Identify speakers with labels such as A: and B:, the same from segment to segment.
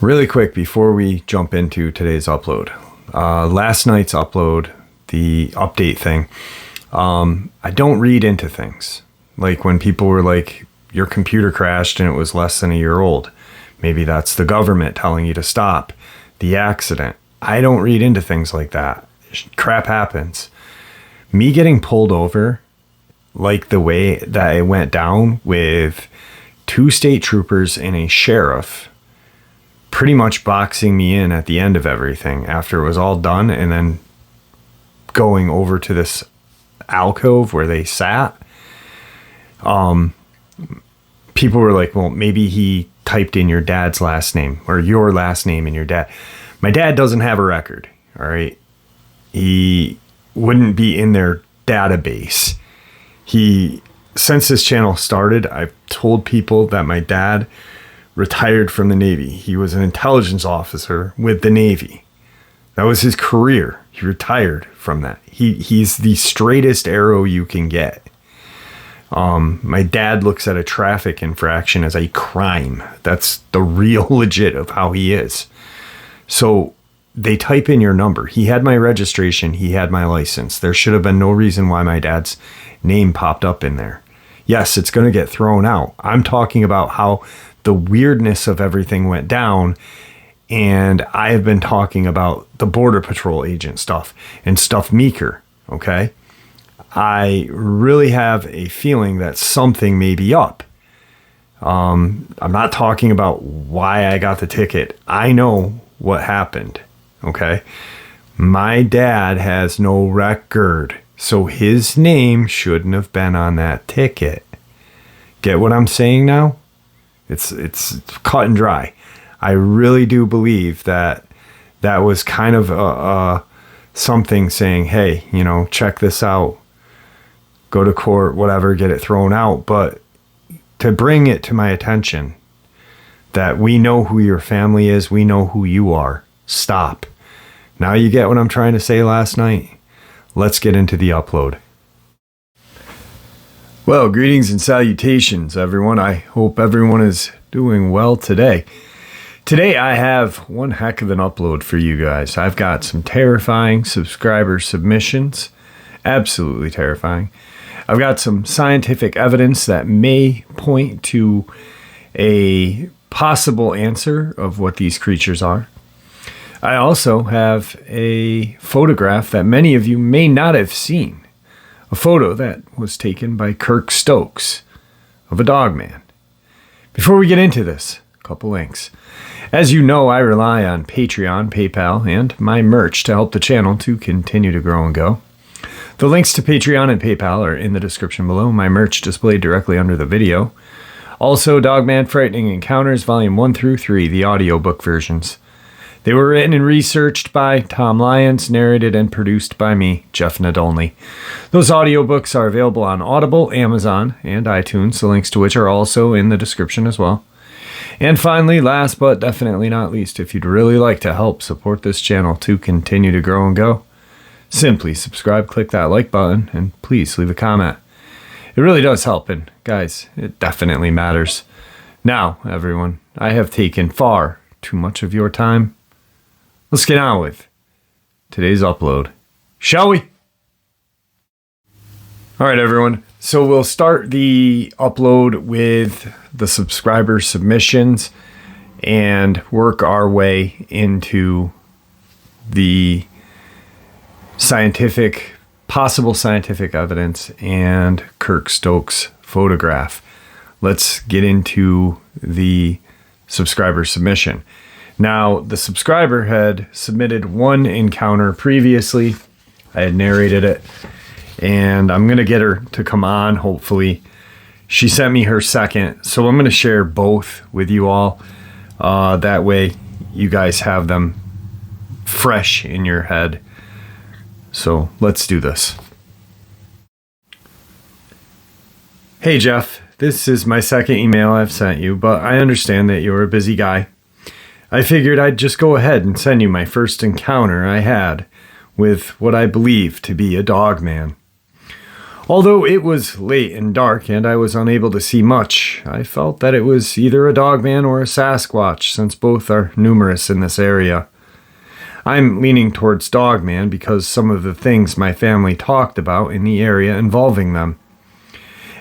A: Really quick before we jump into today's upload. Last night's upload, the update thing, I don't read into things. Like when people were like, your computer crashed and it was less than a year old. Maybe that's the government telling you to stop the accident. I don't read into things like that. Crap happens. Me getting pulled over, like the way that it went down with 2 state troopers and a sheriff, pretty much boxing me in at the end of everything after it was all done, and then going over to this alcove where they sat. People were like, well, maybe he typed in your dad's last name or your last name and your dad. My dad doesn't have a record. All right. He wouldn't be in their database. Since this channel started, I've told people that my dad retired from the Navy. He was an intelligence officer with the Navy. That was his career. He retired from that. He's the straightest arrow you can get. My dad looks at a traffic infraction as a crime. That's the real legit of how he is. So they type in your number. He had my registration. He had my license. There should have been no reason why my dad's name popped up in there. Yes, it's going to get thrown out. I'm talking about how the weirdness of everything went down. And I have been talking about the Border Patrol agent stuff and stuff meeker. Okay. I really have a feeling that something may be up. I'm not talking about why I got the ticket. I know what happened. Okay. My dad has no record, so his name shouldn't have been on that ticket. Get what I'm saying now? It's cut and dry. I really do believe that was kind of something saying, hey, check this out. Go to court, whatever, get it thrown out. But to bring it to my attention that we know who your family is, we know who you are. Stop. Now you get what I'm trying to say last night? Let's get into the upload. Well, greetings and salutations, everyone. I hope everyone is doing well today. Today I have one heck of an upload for you guys. I've got some terrifying subscriber submissions. Absolutely terrifying. I've got some scientific evidence that may point to a possible answer of what these creatures are. I also have a photograph that many of you may not have seen. A photo that was taken by Kirk Stokes of a Dogman. Before we get into this, a couple links. As you know, I rely on Patreon, PayPal, and my merch to help the channel to continue to grow and go. The links to Patreon and PayPal are in the description below. My merch displayed directly under the video. Also, Dogman Frightening Encounters, Volume 1 through 3, the audiobook versions. They were written and researched by Tom Lyons, narrated and produced by me, Jeff Nadolny. Those audiobooks are available on Audible, Amazon, and iTunes, the links to which are also in the description as well. And finally, last but definitely not least, if you'd really like to help support this channel to continue to grow and go, simply subscribe, click that like button, and please leave a comment. It really does help, and guys, it definitely matters. Now, everyone, I have taken far too much of your time. Let's get on with today's upload, shall we? All right, everyone. So we'll start the upload with the subscriber submissions and work our way into the possible scientific evidence and Kirk Stokes photograph. Let's get into the subscriber submission. Now, the subscriber had submitted one encounter previously. I had narrated it, and I'm going to get her to come on, hopefully. She sent me her second, so I'm going to share both with you all. That way, you guys have them fresh in your head. So, let's do this. Hey, Jeff. This is my second email I've sent you, but I understand that you're a busy guy. I figured I'd just go ahead and send you my first encounter I had with what I believe to be a Dogman. Although it was late and dark and I was unable to see much, I felt that it was either a Dogman or a Sasquatch, since both are numerous in this area. I'm leaning towards Dogman because some of the things my family talked about in the area involving them.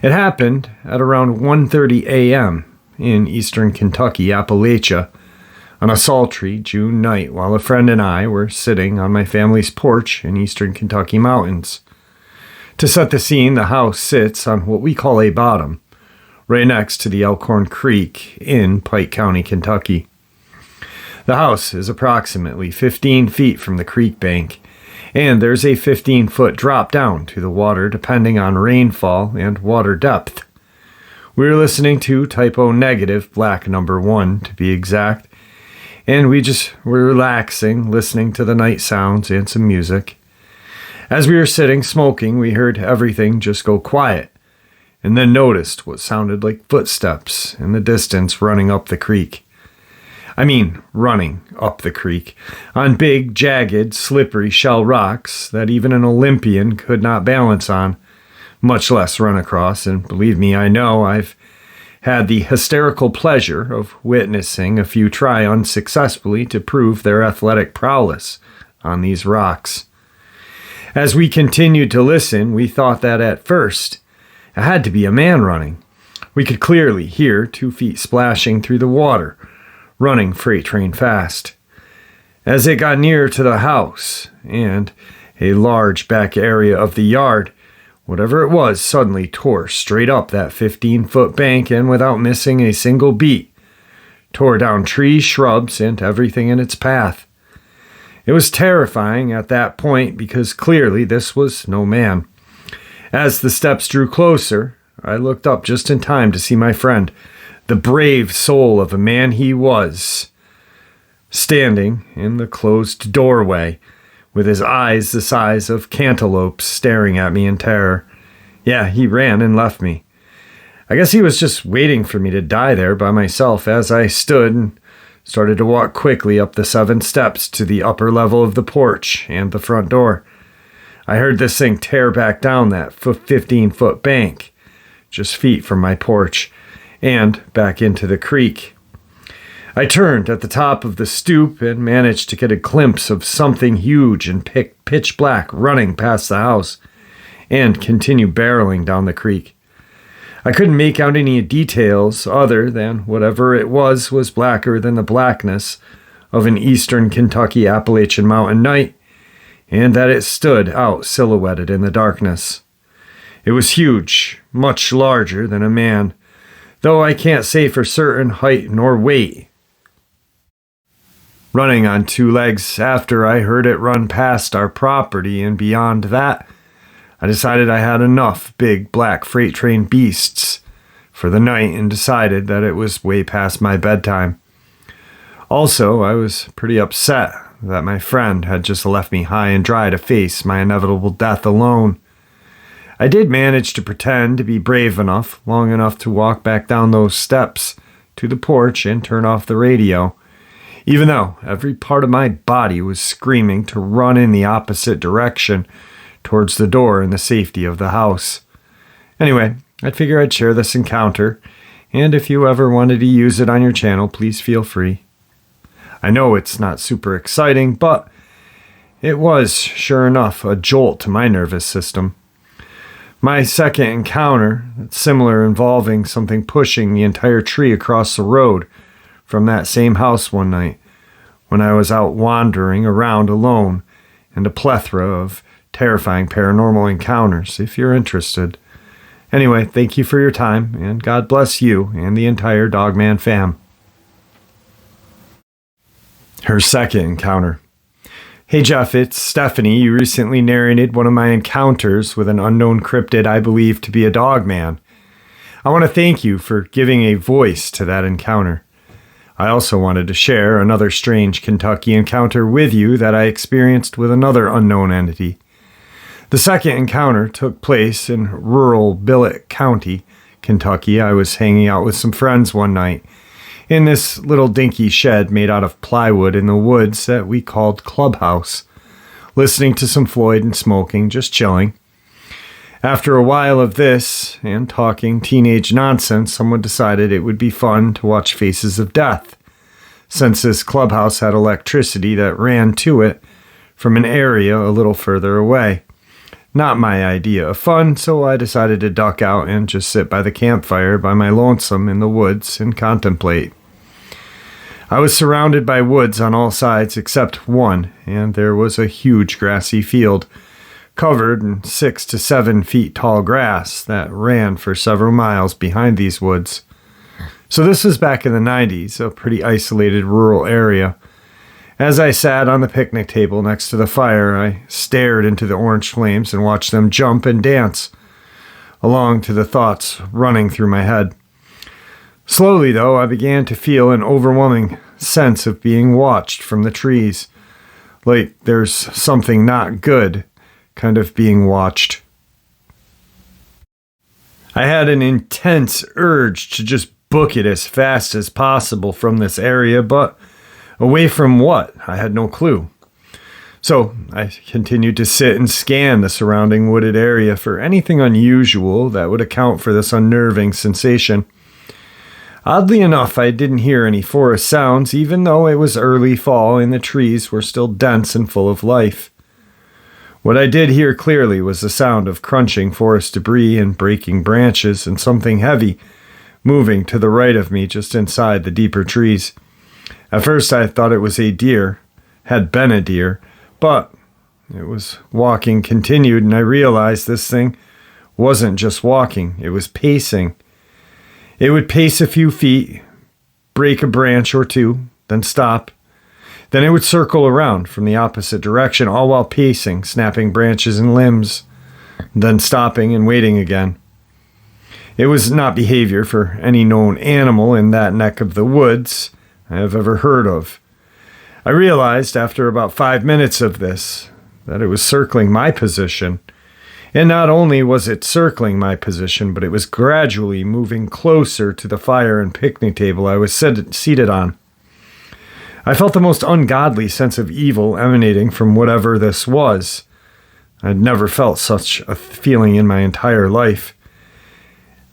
A: It happened at around 1:30 a.m. in eastern Kentucky, Appalachia, on a sultry June night while a friend and I were sitting on my family's porch in eastern Kentucky mountains. To set the scene, the house sits on what we call a bottom, right next to the Elkhorn Creek in Pike County, Kentucky. The house is approximately 15 feet from the creek bank, and there's a 15-foot drop down to the water depending on rainfall and water depth. We were listening to typo negative black number 1 to be exact, and we just were relaxing, listening to the night sounds and some music. As we were sitting smoking, we heard everything just go quiet, and then noticed what sounded like footsteps in the distance running up the creek. Running up the creek, on big, jagged, slippery shell rocks that even an Olympian could not balance on, much less run across, and believe me, I know I've had the hysterical pleasure of witnessing a few try unsuccessfully to prove their athletic prowess on these rocks. As we continued to listen, we thought that at first it had to be a man running. We could clearly hear 2 feet splashing through the water, running freight train fast. As it got nearer to the house and a large back area of the yard, whatever it was suddenly tore straight up that 15-foot bank and without missing a single beat, tore down trees, shrubs, and everything in its path. It was terrifying at that point because clearly this was no man. As the steps drew closer, I looked up just in time to see my friend, the brave soul of a man he was, standing in the closed doorway, with his eyes the size of cantaloupes staring at me in terror. Yeah, he ran and left me. I guess he was just waiting for me to die there by myself as I stood and started to walk quickly up the 7 steps to the upper level of the porch and the front door. I heard this thing tear back down that 15-foot bank, just feet from my porch, and back into the creek. I turned at the top of the stoop and managed to get a glimpse of something huge and pitch black running past the house and continue barreling down the creek. I couldn't make out any details other than whatever it was blacker than the blackness of an eastern Kentucky Appalachian mountain night, and that it stood out silhouetted in the darkness. It was huge, much larger than a man, though I can't say for certain height nor weight. Running on 2 legs after I heard it run past our property and beyond that, I decided I had enough big black freight train beasts for the night and decided that it was way past my bedtime. Also, I was pretty upset that my friend had just left me high and dry to face my inevitable death alone. I did manage to pretend to be brave enough, long enough to walk back down those steps to the porch and turn off the radio, even though every part of my body was screaming to run in the opposite direction towards the door and the safety of the house. Anyway, I figure I'd share this encounter, and if you ever wanted to use it on your channel, please feel free. I know it's not super exciting, but it was, sure enough, a jolt to my nervous system. My second encounter, similar, involving something pushing the entire tree across the road from that same house one night when I was out wandering around alone, and a plethora of terrifying paranormal encounters, if you're interested. Anyway, thank you for your time, and God bless you and the entire Dogman fam. Her second encounter. Hey Jeff, it's Stephanie. You recently narrated one of my encounters with an unknown cryptid I believe to be a dogman. I want to thank you for giving a voice to that encounter. I also wanted to share another strange Kentucky encounter with you that I experienced with another unknown entity. The second encounter took place in rural Billet County, Kentucky. I was hanging out with some friends one night in this little dinky shed made out of plywood in the woods that we called Clubhouse, listening to some Floyd and smoking, just chilling. After a while of this and talking teenage nonsense, someone decided it would be fun to watch Faces of Death, since this clubhouse had electricity that ran to it from an area a little further away. Not my idea of fun, so I decided to duck out and just sit by the campfire by my lonesome in the woods and contemplate. I was surrounded by woods on all sides except one, and there was a huge grassy field, covered in 6 to 7 feet tall grass that ran for several miles behind these woods. So this was back in the 90s, a pretty isolated rural area. As I sat on the picnic table next to the fire, I stared into the orange flames and watched them jump and dance, along to the thoughts running through my head. Slowly, though, I began to feel an overwhelming sense of being watched from the trees, like there's something not good kind of being watched. I had an intense urge to just book it as fast as possible from this area, but away from what? I had no clue. So I continued to sit and scan the surrounding wooded area for anything unusual that would account for this unnerving sensation. Oddly enough, I didn't hear any forest sounds, even though it was early fall and the trees were still dense and full of life. What I did hear clearly was the sound of crunching forest debris and breaking branches and something heavy moving to the right of me just inside the deeper trees. At first I thought it was a deer, had been a deer, but it was walking continued, and I realized this thing wasn't just walking, it was pacing. It would pace a few feet, break a branch or two, then stop. Then it would circle around from the opposite direction, all while pacing, snapping branches and limbs, then stopping and waiting again. It was not behavior for any known animal in that neck of the woods I have ever heard of. I realized after about 5 minutes of this that it was circling my position. And not only was it circling my position, but it was gradually moving closer to the fire and picnic table I was seated on. I felt the most ungodly sense of evil emanating from whatever this was. I'd never felt such a feeling in my entire life.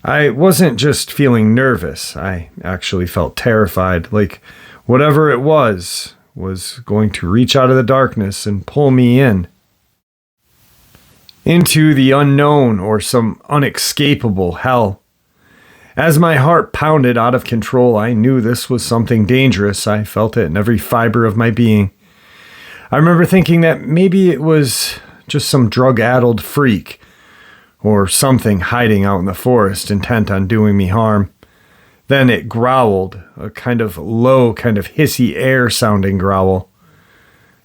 A: I wasn't just feeling nervous. I actually felt terrified, like whatever it was going to reach out of the darkness and pull me into the unknown or some unescapable hell. As my heart pounded out of control, I knew this was something dangerous. I felt it in every fiber of my being. I remember thinking that maybe it was just some drug-addled freak or something hiding out in the forest intent on doing me harm. Then it growled, a kind of low, kind of hissy air-sounding growl.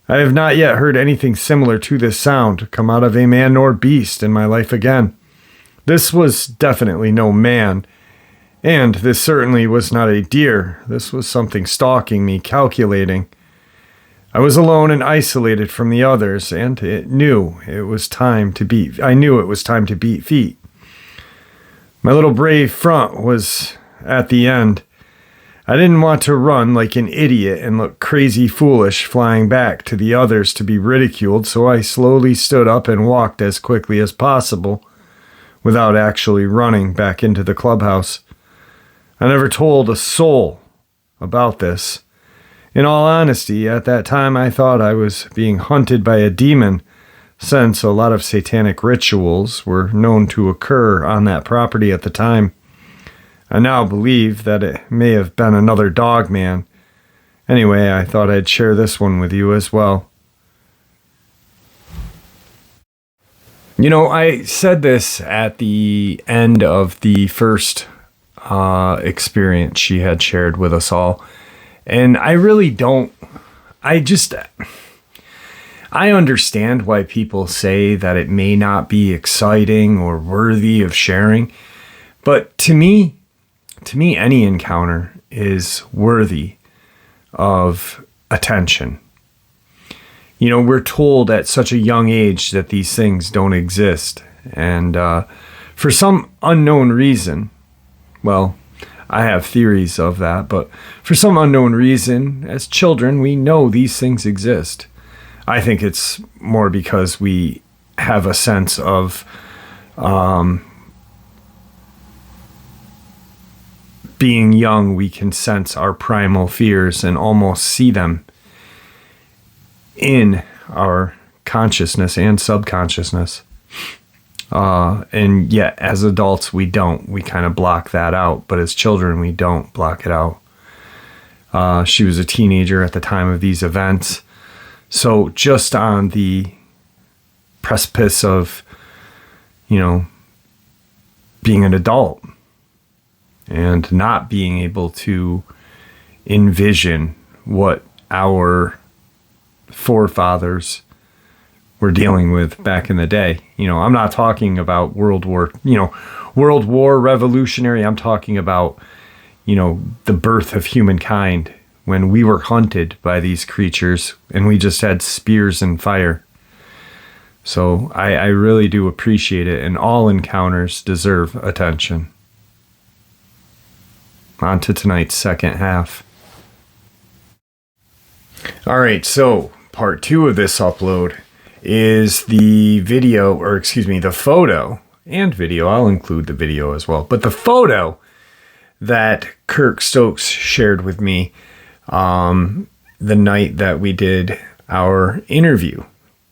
A: I have not yet heard anything similar to this sound come out of a man nor beast in my life again. This was definitely no man, and this certainly was not a deer. This was something stalking me, calculating. I was alone and isolated from the others, and I knew it was time to beat feet. My little brave front was at the end. I didn't want to run like an idiot and look crazy foolish flying back to the others to be ridiculed, so I slowly stood up and walked as quickly as possible without actually running back into the clubhouse. I never told a soul about this. In all honesty, at that time I thought I was being hunted by a demon, since a lot of satanic rituals were known to occur on that property at the time. I now believe that it may have been another Dogman. Anyway, I thought I'd share this one with you as well. You know, I said this at the end of the first experience she had shared with us all. And I really don't, I understand why people say that it may not be exciting or worthy of sharing. But to me, any encounter is worthy of attention. You know, we're told at such a young age that these things don't exist. And for some unknown reason, well, I have theories of that, but for some unknown reason, as children, we know these things exist. I think it's more because we have a sense of Being young, we can sense our primal fears and almost see them in our consciousness and subconsciousness. And yet, as adults, we don't. We kind of block that out. But as children, we don't block it out. She was a teenager at the time of these events. So just on the precipice of, being an adult and not being able to envision what our forefathers were dealing with back in the day. I'm not talking about World War revolutionary. I'm talking about, the birth of humankind when we were hunted by these creatures and we just had spears and fire. So I really do appreciate it, and all encounters deserve attention. On to tonight's second half. All right, so part 2 of this upload is the the photo and video. I'll include the video as well, but the photo that Kirk Stokes shared with me the night that we did our interview.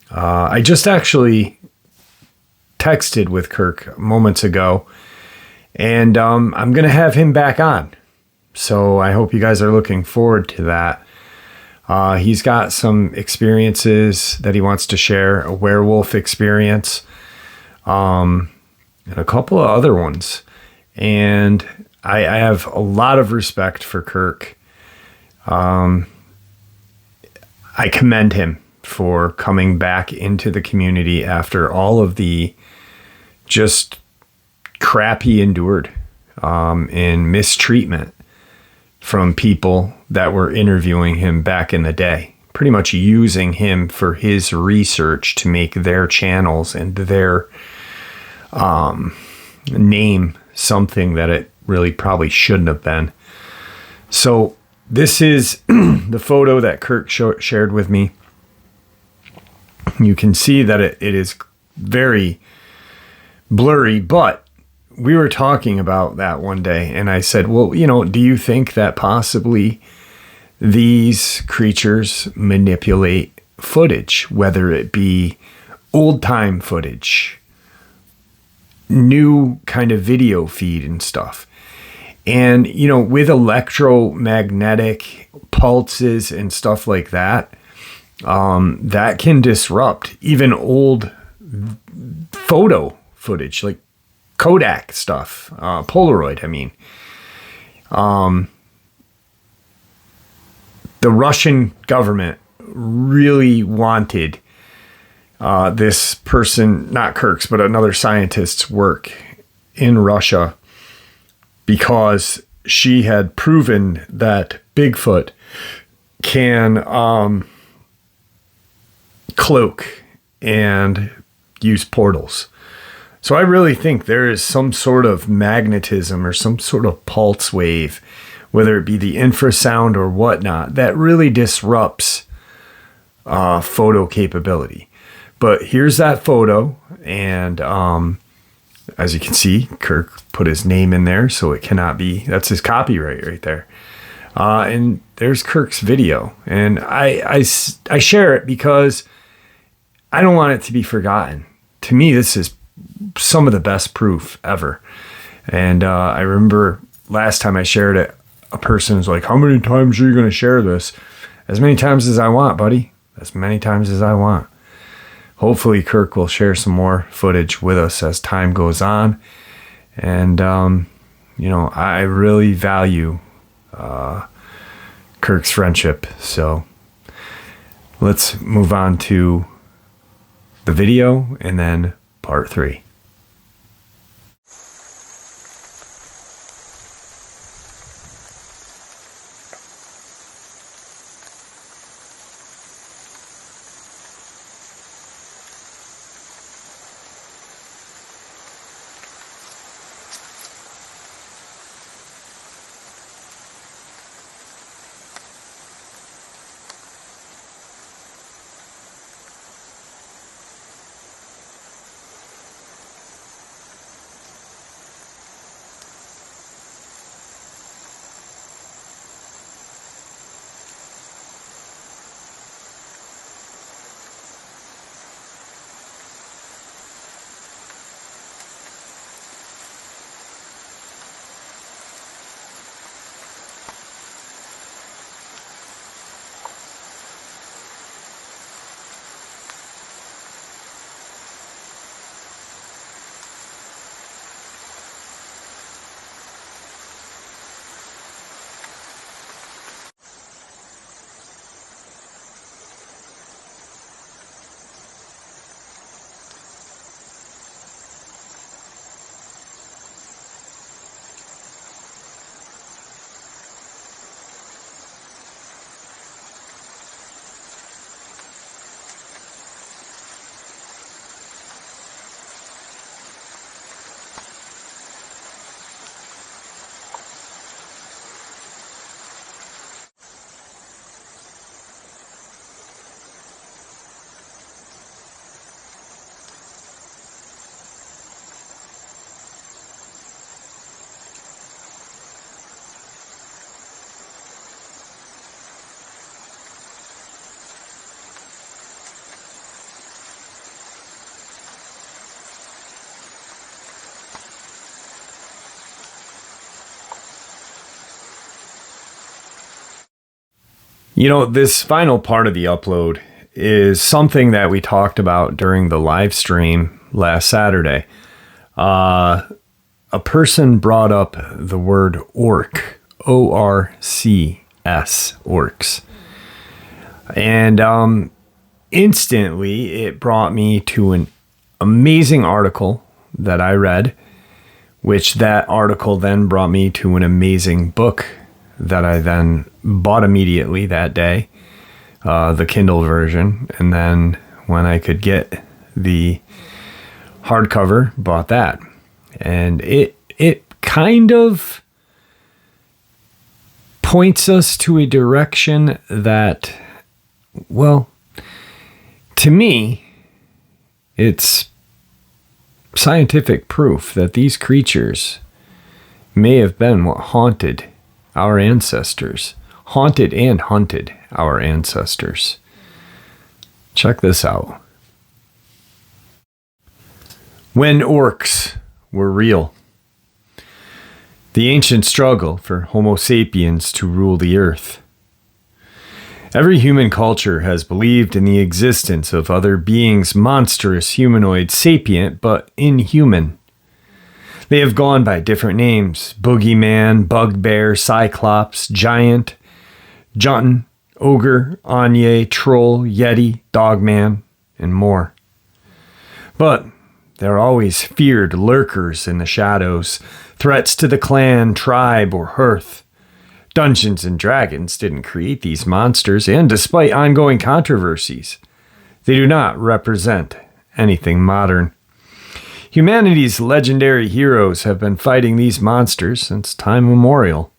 A: I just actually texted with Kirk moments ago, and I'm going to have him back on. So I hope you guys are looking forward to that. He's got some experiences that he wants to share, a werewolf experience, and a couple of other ones. And I have a lot of respect for Kirk. I commend him for coming back into the community after all of the just crap he endured and mistreatment from people that were interviewing him back in the day, pretty much using him for his research to make their channels and their name something that it really probably shouldn't have been. So this is the photo that Kirk shared with me. You can see that it is very blurry, but we were talking about that one day, and I said, well, do you think that possibly these creatures manipulate footage, whether it be old time footage, new kind of video feed and stuff? And, with electromagnetic pulses and stuff like that, that can disrupt even old photo footage, like Kodak stuff, Polaroid, I mean. The Russian government really wanted this person, not Kirk's, but another scientist's work in Russia, because she had proven that Bigfoot can cloak and use portals. So I really think there is some sort of magnetism or some sort of pulse wave, whether it be the infrasound or whatnot, that really disrupts photo capability. But here's that photo, and as you can see, Kirk put his name in there, so it cannot be, that's his copyright right there. And there's Kirk's video, and I share it because I don't want it to be forgotten. To me, this is some of the best proof ever. And I remember last time I shared it, a person was like, how many times are you going to share this? As many times as I want, buddy. As many times as I want. Hopefully Kirk will share some more footage with us as time goes on. And, I really value Kirk's friendship. So let's move on to the video and then part 3. This final part of the upload is something that we talked about during the live stream last Saturday. A person brought up the word orc, O-R-C-S, orcs. And instantly it brought me to an amazing article that I read, which that article then brought me to an amazing book that I then bought immediately that day, the Kindle version. And then when I could get the hardcover, bought that. And it kind of points us to a direction that, well, to me, it's scientific proof that these creatures may have been what haunted our ancestors, haunted and hunted our ancestors. Check this out. When orcs were real, the ancient struggle for Homo sapiens to rule the earth. Every human culture has believed in the existence of other beings, monstrous, humanoid, sapient, but inhuman. They have gone by different names: boogeyman, bugbear, cyclops, giant, Jotun, ogre, Anye, troll, yeti, dogman, and more. But there are always feared lurkers in the shadows, threats to the clan, tribe, or hearth. Dungeons and Dragons didn't create these monsters, and despite ongoing controversies, they do not represent anything modern. Humanity's legendary heroes have been fighting these monsters since time immemorial.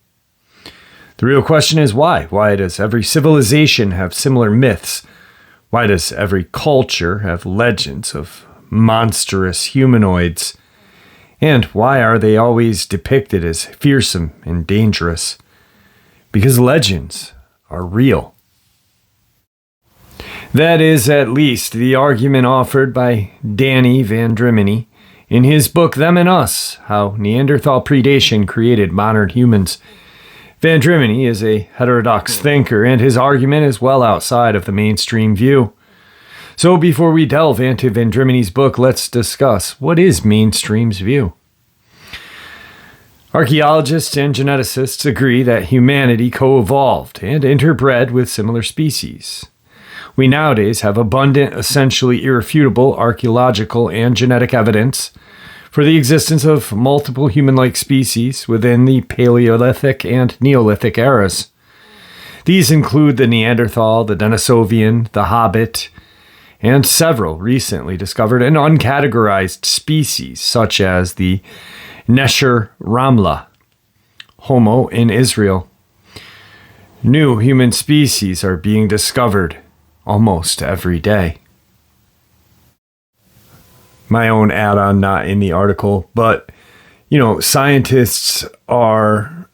A: The real question is why? Why does every civilization have similar myths? Why does every culture have legends of monstrous humanoids? And why are they always depicted as fearsome and dangerous? Because legends are real. That is at least the argument offered by Danny Van Drimeny in his book Them and Us, How Neanderthal Predation Created Modern Humans. Van Drimeny is a heterodox thinker, and his argument is well outside of the mainstream view. So before we delve into Van Drimeny's book, let's discuss what is mainstream's view. Archaeologists and geneticists agree that humanity co-evolved and interbred with similar species. We nowadays have abundant, essentially irrefutable archaeological and genetic evidence for the existence of multiple human-like species within the Paleolithic and Neolithic eras. These include the Neanderthal, the Denisovian, the Hobbit, and several recently discovered and uncategorized species, such as the Nesher Ramla, Homo in Israel. New human species are being discovered almost every day. My own add-on, not in the article, but, scientists are,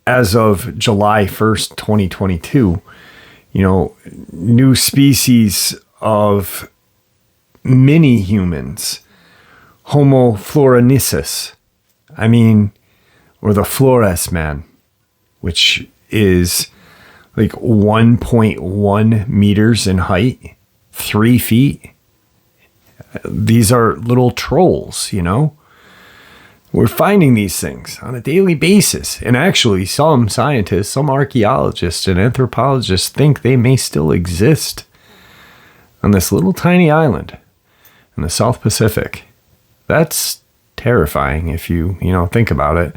A: as of July 1st, 2022, new species of mini humans, Homo florensis, or the Flores man, which is like 1.1 meters in height, 3 feet. These are little trolls, We're finding these things on a daily basis. And actually, some scientists, some archaeologists and anthropologists think they may still exist on this little tiny island in the South Pacific. That's terrifying if you think about it.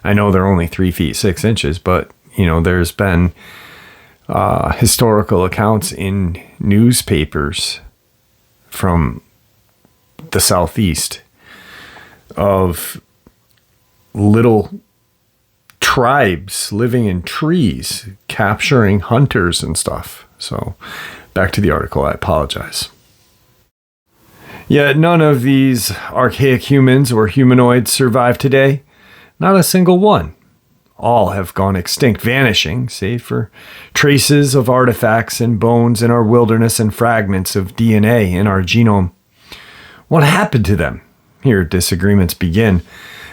A: I know they're only 3 feet 6 inches, but there's been historical accounts in newspapers from the Southeast of little tribes living in trees, capturing hunters and stuff. So back to the article. I apologize. Yet none of these archaic humans or humanoids survive today. Not a single one. All have gone extinct, vanishing, save for traces of artifacts and bones in our wilderness and fragments of DNA in our genome. What happened to them? Here disagreements begin.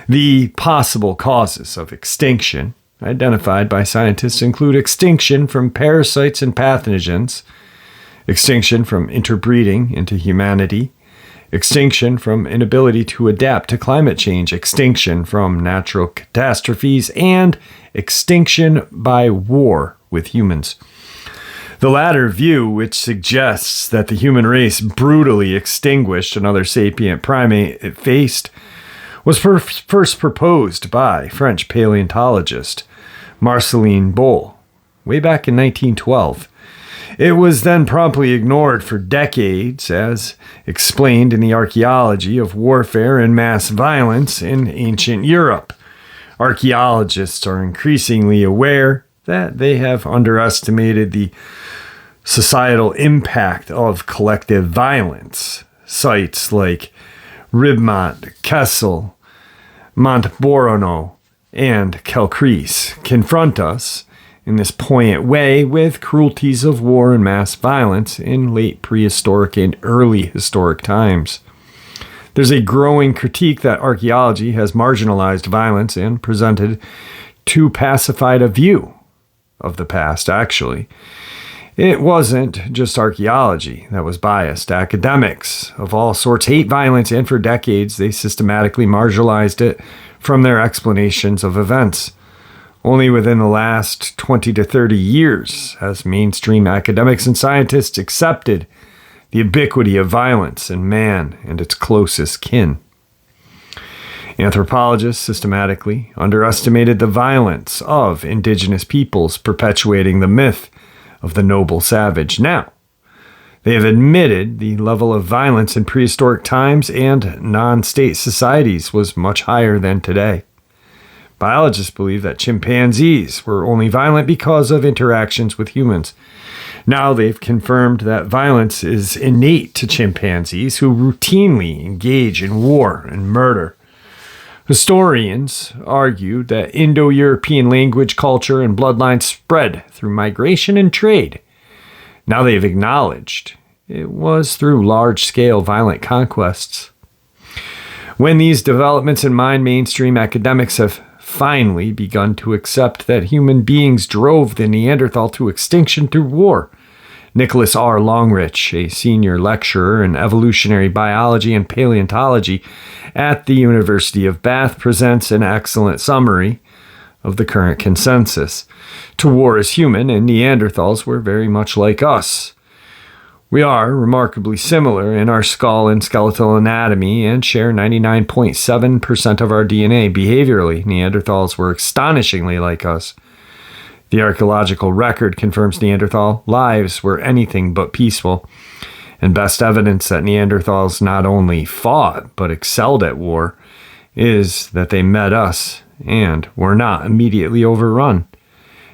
A: The possible causes of extinction identified by scientists include extinction from parasites and pathogens, extinction from interbreeding into humanity, extinction from inability to adapt to climate change, extinction from natural catastrophes, and extinction by war with humans. The latter view, which suggests that the human race brutally extinguished another sapient primate it faced, was first proposed by French paleontologist Marceline Boll way back in 1912. It was then promptly ignored for decades, as explained in the archaeology of warfare and mass violence in ancient Europe. Archaeologists are increasingly aware that they have underestimated the societal impact of collective violence. Sites like Ribemont, Kessel, Montborono, and Calcrease confront us in this poignant way with cruelties of war and mass violence in late prehistoric and early historic times. There's a growing critique that archaeology has marginalized violence and presented too pacified a view of the past, actually. It wasn't just archaeology that was biased. Academics of all sorts hate violence, and for decades they systematically marginalized it from their explanations of events. Only within the last 20 to 30 years has mainstream academics and scientists accepted the ubiquity of violence in man and its closest kin. Anthropologists systematically underestimated the violence of indigenous peoples, perpetuating the myth of the noble savage. Now, they have admitted the level of violence in prehistoric times and non-state societies was much higher than today. Biologists believe that chimpanzees were only violent because of interactions with humans. Now they've confirmed that violence is innate to chimpanzees, who routinely engage in war and murder. Historians argued that Indo-European language, culture, and bloodlines spread through migration and trade. Now they've acknowledged it was through large-scale violent conquests. When these developments in mind, mainstream academics have finally begun to accept that human beings drove the Neanderthal to extinction through war. Nicholas R. Longrich, a senior lecturer in evolutionary biology and paleontology at the University of Bath, presents an excellent summary of the current consensus. To war is human, and Neanderthals were very much like us. We are remarkably similar in our skull and skeletal anatomy and share 99.7% of our DNA. Behaviorally, Neanderthals were astonishingly like us. The archaeological record confirms Neanderthal lives were anything but peaceful, and best evidence that Neanderthals not only fought but excelled at war is that they met us and were not immediately overrun.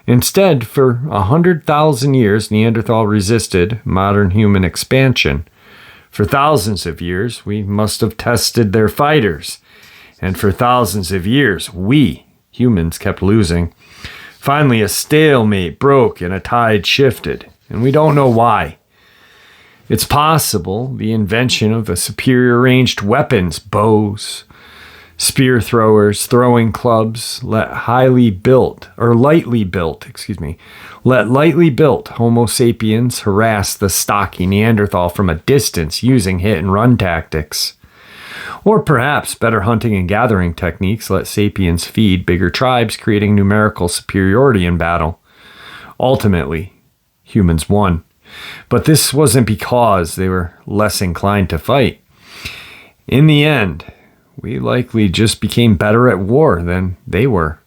A: Instead, for 100,000 years, Neanderthal resisted modern human expansion. For thousands of years, we must have tested their fighters. And for thousands of years, we, humans, kept losing. Finally, a stalemate broke and a tide shifted, and we don't know why. It's possible the invention of a superior ranged weapons, bows, spear throwers, throwing clubs, let lightly built Homo sapiens harass the stocky Neanderthal from a distance using hit and run tactics. Or perhaps better hunting and gathering techniques let sapiens feed bigger tribes, creating numerical superiority in battle. Ultimately, humans won. But this wasn't because they were less inclined to fight. In the end, we likely just became better at war than they were.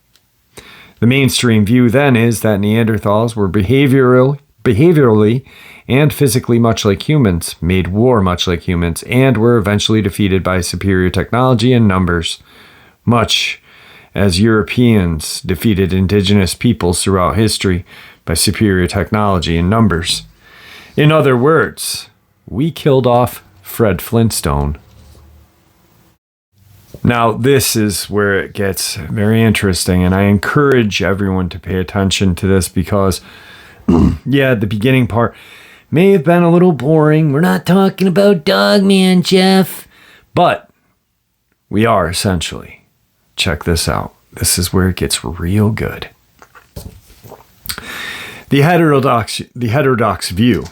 A: The mainstream view then is that Neanderthals were behaviorally and physically much like humans, made war much like humans, and were eventually defeated by superior technology and numbers, much as Europeans defeated indigenous peoples throughout history by superior technology and numbers. In other words, we killed off Fred Flintstone. Now, this is where it gets very interesting, and I encourage everyone to pay attention to this because, the beginning part may have been a little boring. We're not talking about Dogman, Jeff. But we are essentially. Check this out. This is where it gets real good. The heterodox view.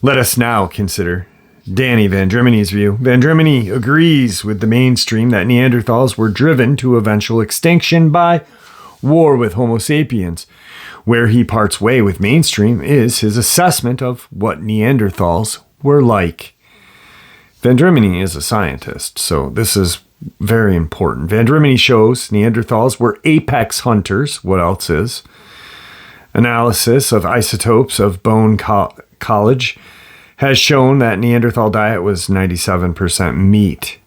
A: Let us now consider Danny Van Driemeni's view. Van Driemeni agrees with the mainstream that Neanderthals were driven to eventual extinction by war with Homo sapiens. Where he parts way with mainstream is his assessment of what Neanderthals were like. Van Driemeni is a scientist, so this is very important. Van Driemeni shows Neanderthals were apex hunters. What else is? Analysis of isotopes of bone collage has shown that Neanderthal diet was 97% meat.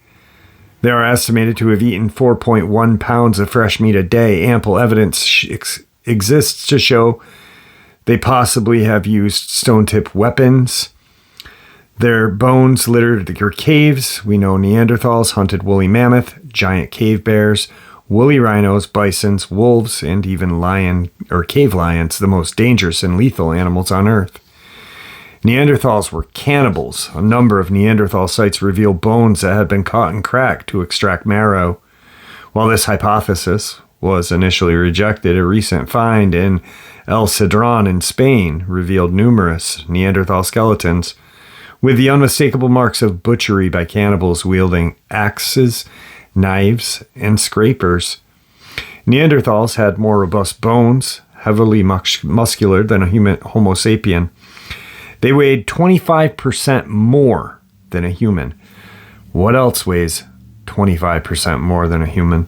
A: They are estimated to have eaten 4.1 pounds of fresh meat a day. Ample evidence exists to show they possibly have used stone-tip weapons. Their bones littered their caves. We know Neanderthals hunted woolly mammoth, giant cave bears, woolly rhinos, bisons, wolves, and even lion or cave lions, the most dangerous and lethal animals on Earth. Neanderthals were cannibals. A number of Neanderthal sites reveal bones that had been caught and cracked to extract marrow. While this hypothesis was initially rejected, a recent find in El Cedron in Spain revealed numerous Neanderthal skeletons with the unmistakable marks of butchery by cannibals wielding axes, knives, and scrapers. Neanderthals had more robust bones, heavily muscular than a human Homo sapien. They weighed 25% more than a human. What else weighs 25% more than a human?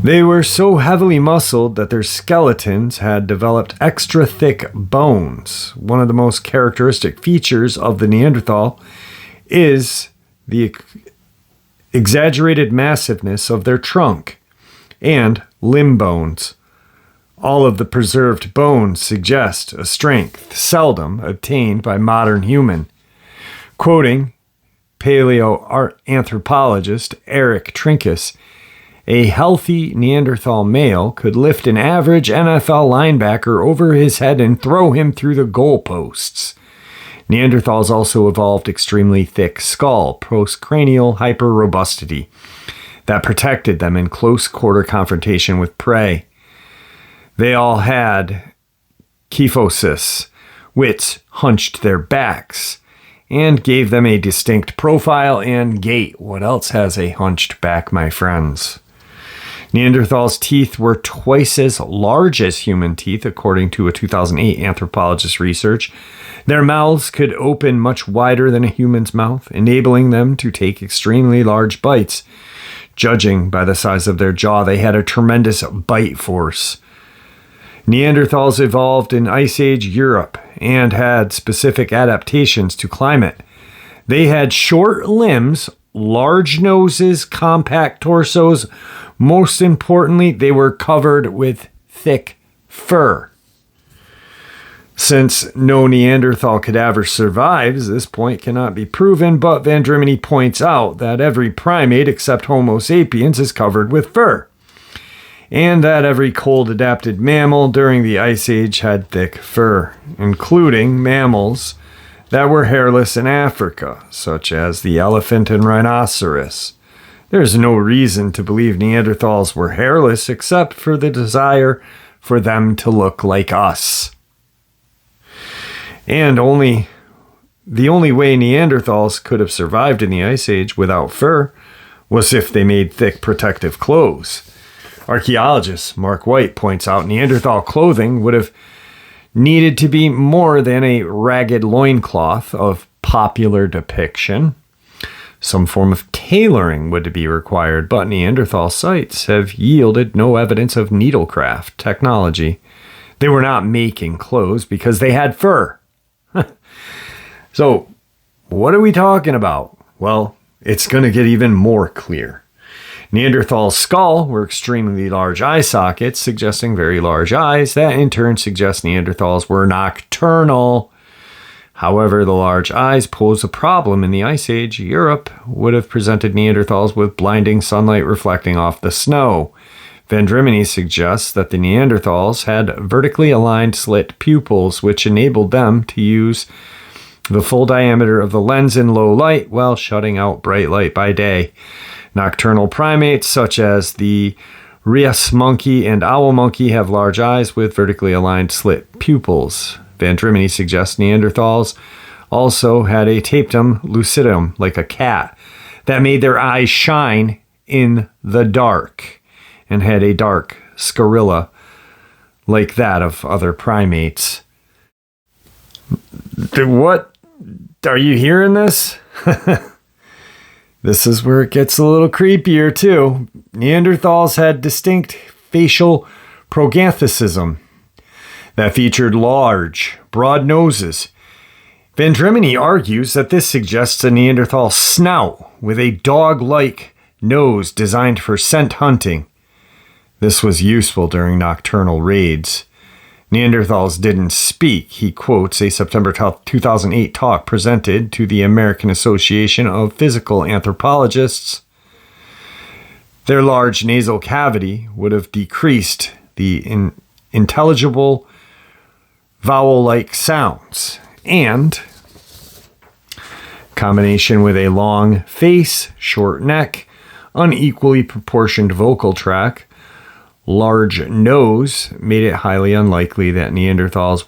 A: They were so heavily muscled that their skeletons had developed extra thick bones. One of the most characteristic features of the Neanderthal is the exaggerated massiveness of their trunk and limb bones. All of the preserved bones suggest a strength seldom obtained by modern human. Quoting paleoanthropologist Eric Trinkus, a healthy Neanderthal male could lift an average NFL linebacker over his head and throw him through the goalposts. Neanderthals also evolved extremely thick skull, postcranial hyperrobustity, that protected them in close quarter confrontation with prey. They all had kyphosis, which hunched their backs and gave them a distinct profile and gait. What else has a hunched back, my friends? Neanderthals' teeth were twice as large as human teeth, according to a 2008 anthropologist research. Their mouths could open much wider than a human's mouth, enabling them to take extremely large bites. Judging by the size of their jaw, they had a tremendous bite force. Neanderthals evolved in Ice Age Europe and had specific adaptations to climate. They had short limbs, large noses, compact torsos. Most importantly, they were covered with thick fur. Since no Neanderthal cadaver survives, this point cannot be proven, but Van Driemeni points out that every primate except Homo sapiens is covered with fur, and that every cold-adapted mammal during the Ice Age had thick fur, including mammals that were hairless in Africa, such as the elephant and rhinoceros. There's no reason to believe Neanderthals were hairless except for the desire for them to look like us. And the only way Neanderthals could have survived in the Ice Age without fur was if they made thick protective clothes. Archaeologist Mark White points out Neanderthal clothing would have needed to be more than a ragged loincloth of popular depiction. Some form of tailoring would be required, but Neanderthal sites have yielded no evidence of needlecraft technology. They were not making clothes because they had fur. So, what are we talking about? Well, it's going to get even more clear. Neanderthal's skull were extremely large eye sockets, suggesting very large eyes. That in turn suggests Neanderthals were nocturnal. However, the large eyes pose a problem. In the Ice Age, Europe would have presented Neanderthals with blinding sunlight reflecting off the snow. Van Driemeni suggests that the Neanderthals had vertically aligned slit pupils, which enabled them to use the full diameter of the lens in low light while shutting out bright light by day. Nocturnal primates, such as the Rhesus monkey and owl monkey have large eyes with vertically aligned slit pupils. Van Drimini suggests Neanderthals also had a tapetum lucidum, like a cat, that made their eyes shine in the dark and had a dark sclerilla like that of other primates. What? Are you hearing this? This is where it gets a little creepier, too. Neanderthals had distinct facial prognathism that featured large, broad noses. Van Drimini argues that this suggests a Neanderthal snout with a dog-like nose designed for scent hunting. This was useful during nocturnal raids. Neanderthals didn't speak. He quotes a September 2008 talk presented to the American Association of Physical Anthropologists. Their large nasal cavity would have decreased the intelligible vowel-like sounds, and combination with a long face, short neck, unequally proportioned vocal tract, large nose made it highly unlikely that Neanderthals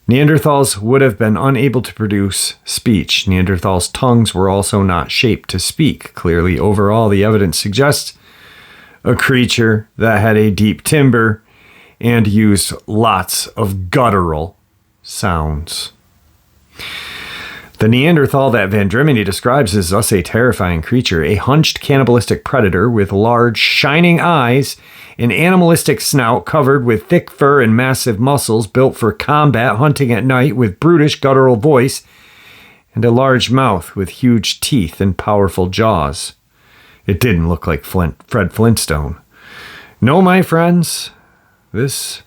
A: Neanderthals would have been unable to produce speech. Neanderthals' tongues were also not shaped to speak. Clearly, overall, the evidence suggests a creature that had a deep timbre and used lots of guttural sounds. The Neanderthal that Van Drimini describes is thus a terrifying creature, a hunched cannibalistic predator with large, shining eyes, an animalistic snout covered with thick fur and massive muscles built for combat hunting at night with brutish guttural voice, and a large mouth with huge teeth and powerful jaws. It didn't look like Fred Flintstone. No, my friends, this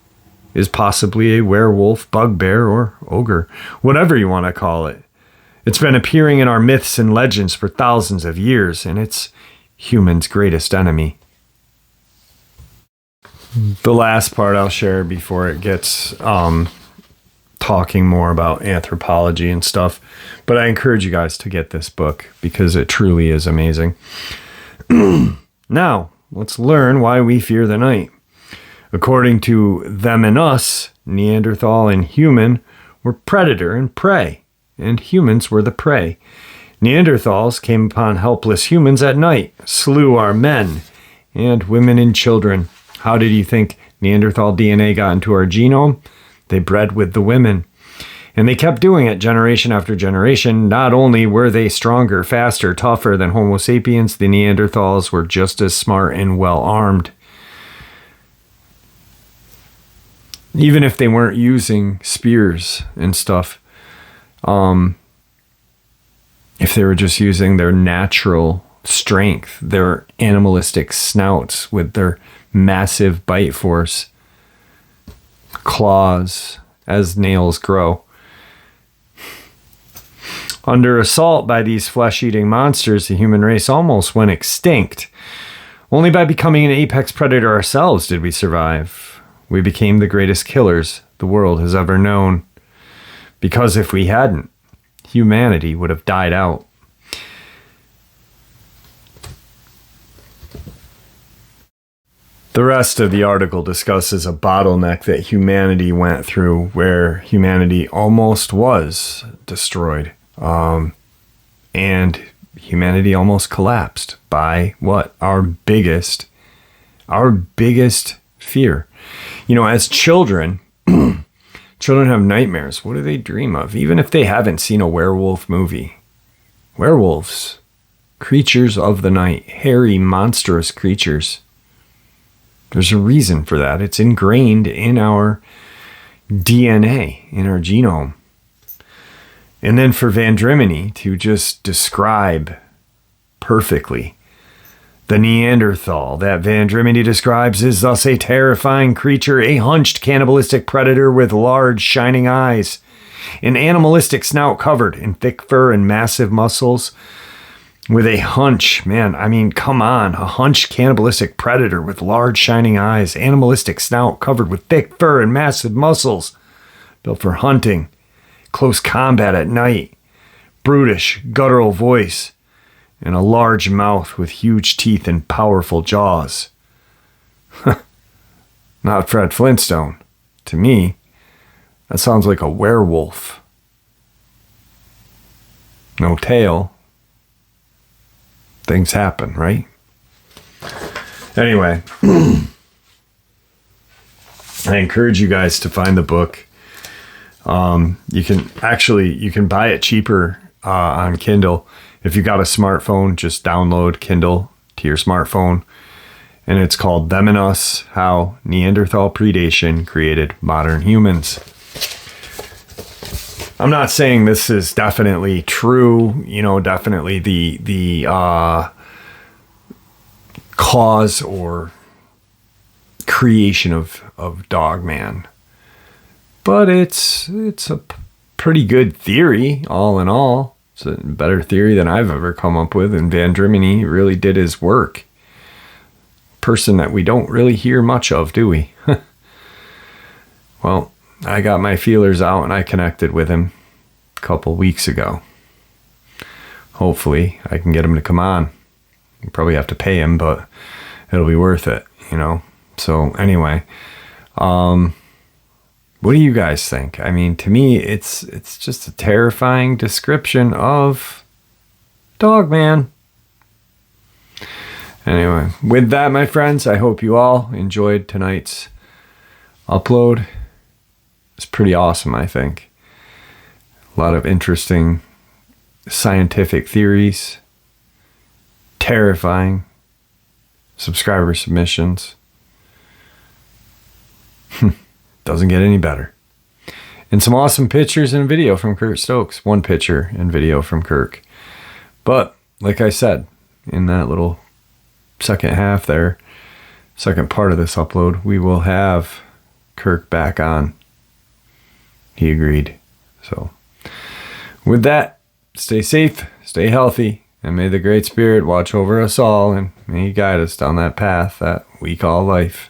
A: is possibly a werewolf, bugbear, or ogre, whatever you want to call it. It's been appearing in our myths and legends for thousands of years, and it's humans' greatest enemy. The last part I'll share before it gets talking more about anthropology and stuff, but I encourage you guys to get this book because it truly is amazing. Now, let's learn why we fear the night. According to Them and Us, Neanderthal and human were predator and prey, and humans were the prey. Neanderthals came upon helpless humans at night, slew our men and women and children. How did you think Neanderthal DNA got into our genome? They bred with the women. And they kept doing it generation after generation. Not only were they stronger, faster, tougher than Homo sapiens, the Neanderthals were just as smart and well armed. Even if they weren't using spears and stuff. If they were just using their natural strength, their animalistic snouts with their massive bite force, claws as nails grow. Under assault by these flesh-eating monsters, the human race almost went extinct. Only by becoming an apex predator ourselves did we survive. We became the greatest killers the world has ever known. Because if we hadn't, humanity would have died out. The rest of the article discusses a bottleneck that humanity went through where humanity almost was destroyed. And humanity almost collapsed by what? Our biggest fear. You know, as children, children have nightmares. What do they dream of? Even if they haven't seen a werewolf movie. Werewolves, creatures of the night, hairy, monstrous creatures. There's a reason for that. It's ingrained in our DNA, in our genome. And then for Van Drimini to just describe perfectly the Neanderthal that Van Drimini describes is thus a terrifying creature, a hunched cannibalistic predator with large shining eyes, an animalistic snout covered in thick fur and massive muscles, with a hunch, man, I mean, come on, a hunched cannibalistic predator with large shining eyes, animalistic snout covered with thick fur and massive muscles, built for hunting, close combat at night, brutish, guttural voice, and a large mouth with huge teeth and powerful jaws. Not Fred Flintstone. To me, that sounds like a werewolf. No tail. Things happen, right? Anyway, I encourage you guys to find the book. You can buy it cheaper on Kindle. If you got a smartphone, just download Kindle to your smartphone. And it's called Them and Us, How Neanderthal Predation Created Modern Humans. I'm not saying this is definitely true, definitely the cause or creation of Dogman. But it's a pretty good theory, all in all. It's a better theory than I've ever come up with, and Van Drimini really did his work. Person that we don't really hear much of, do we? Well, I got my feelers out and I connected with him a couple weeks ago. Hopefully I can get him to come on. You probably have to pay him, but it'll be worth it, So anyway, what do you guys think? I mean, to me, it's just a terrifying description of Dogman. Anyway, with that, my friends, I hope you all enjoyed tonight's upload. It's pretty awesome, I think. A lot of interesting scientific theories, terrifying subscriber submissions. Doesn't get any better. And some awesome pictures and video from Kirk Stokes. One picture and video from Kirk. But, like I said, in that little second half there, second part of this upload, we will have Kirk back on. He agreed. So, with that, stay safe, stay healthy, and may the Great Spirit watch over us all, and may He guide us down that path that we call life.